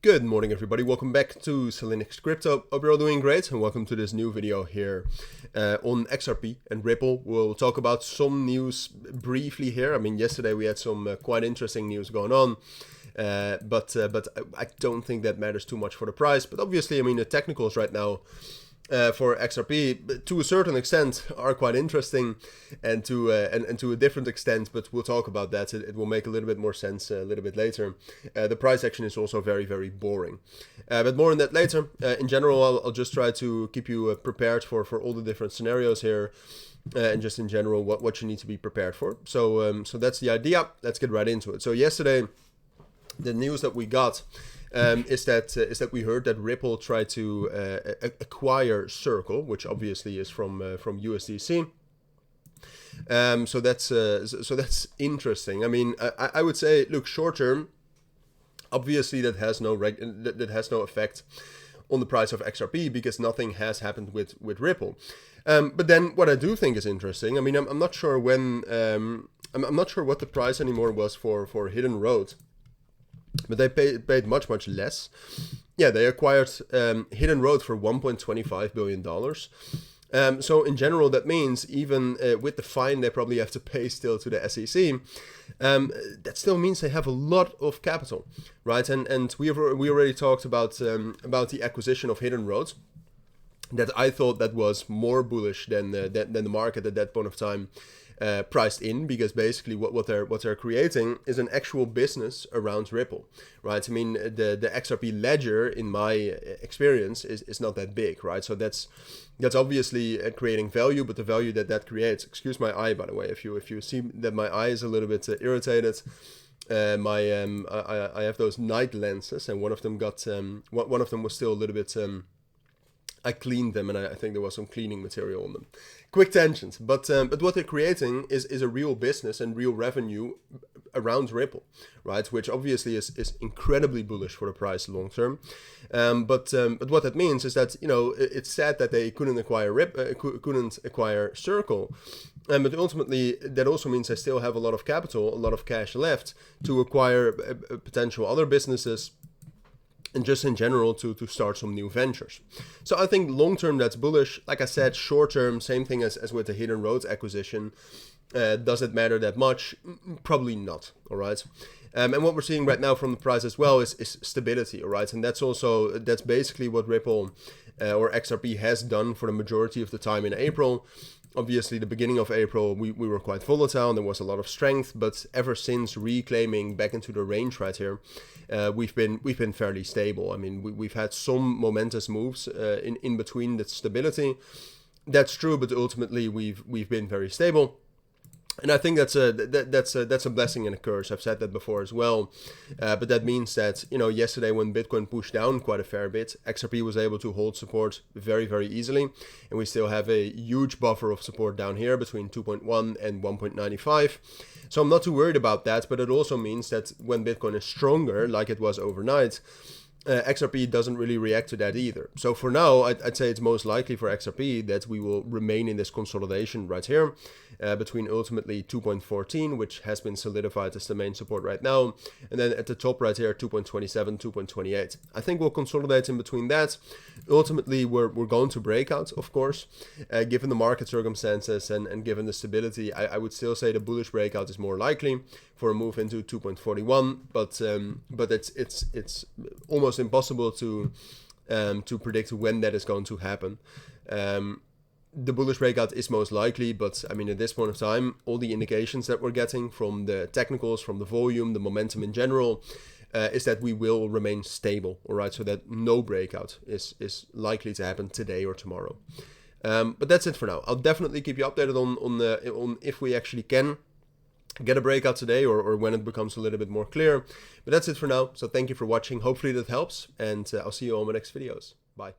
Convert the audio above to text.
Good morning, everybody. Welcome back to cilinixfxcapital. Hope you're all doing great, and welcome to this new video here on XRP and Ripple. We'll talk about some news briefly here. I mean, yesterday we had some quite interesting news going on, but I don't think that matters too much for the price. But obviously, I mean, the technicals right now for XRP, to a certain extent, are quite interesting, and to a different extent. But we'll talk about that. It will make a little bit more sense a little bit later. The price action is also very, very boring, but more on that later. In general, I'll just try to keep you prepared for all the different scenarios here, and just in general what you need to be prepared for. So that's the idea. Let's get right into it. So yesterday, the news that we got is that we heard that Ripple tried to acquire Circle, which obviously is from USDC. So that's interesting. I mean, I would say, look, short term, obviously that has no effect on the price of XRP because nothing has happened with Ripple. But then what I do think is interesting. I mean, I'm not sure when I'm not sure what the price anymore was for Hidden Road. But they paid much less. Yeah, they acquired Hidden Road for $1.25 billion. So in general, that means even with the fine they probably have to pay still to the SEC, that still means they have a lot of capital, right? And we already talked about the acquisition of Hidden Road. That I thought that was more bullish than the market at that point of time priced in, because basically what they're creating is an actual business around Ripple, right? I mean, the XRP ledger, in my experience, is not that big, right? So that's obviously creating value, but the value that creates. Excuse my eye, by the way, if you see that my eye is a little bit irritated. I have those night lenses, and one of them was still a little bit. I cleaned them, and I think there was some cleaning material on them. Quick tangent, but what they're creating is a real business and real revenue around Ripple, right? Which obviously is incredibly bullish for the price long term. But what that means is that, you know, it's sad that they couldn't acquire Circle. But ultimately, that also means they still have a lot of capital, a lot of cash left to acquire potential other businesses, and just in general to start some new ventures. So I think long term that's bullish. Like I said, short term, same thing as with the Hidden Road acquisition. Does it matter that much? Probably not. All right. And what we're seeing right now from the price as well is stability. All right. And that's basically what Ripple or XRP has done for the majority of the time in April. Obviously, the beginning of April, we were quite volatile and there was a lot of strength, but ever since reclaiming back into the range right here, we've been fairly stable. I mean, we've had some momentous moves in between that stability. That's true, but ultimately we've been very stable. And I think that's a blessing and a curse. I've said that before as well. But that means that, you know, yesterday when Bitcoin pushed down quite a fair bit, XRP was able to hold support very, very easily. And we still have a huge buffer of support down here between 2.1 and 1.95. So I'm not too worried about that. But it also means that when Bitcoin is stronger, like it was overnight, XRP doesn't really react to that either. So for now, I'd say it's most likely for XRP that we will remain in this consolidation right here between ultimately 2.14, which has been solidified as the main support right now, and then at the top right here, 2.27, 2.28. I think we'll consolidate in between that. Ultimately, we're going to breakout, of course, given the market circumstances and given the stability. I would still say the bullish breakout is more likely for a move into 2.41, but it's almost impossible to predict when that is going to happen. The bullish breakout is most likely, but I mean, at this point of time, all the indications that we're getting from the technicals, from the volume, the momentum in general, is that we will remain stable, all right? So that no breakout is likely to happen today or tomorrow. But that's it for now. I'll definitely keep you updated on if we actually can get a breakout today or when it becomes a little bit more clear. But that's it for now. So thank you for watching. Hopefully that helps, and I'll see you on my next videos. Bye.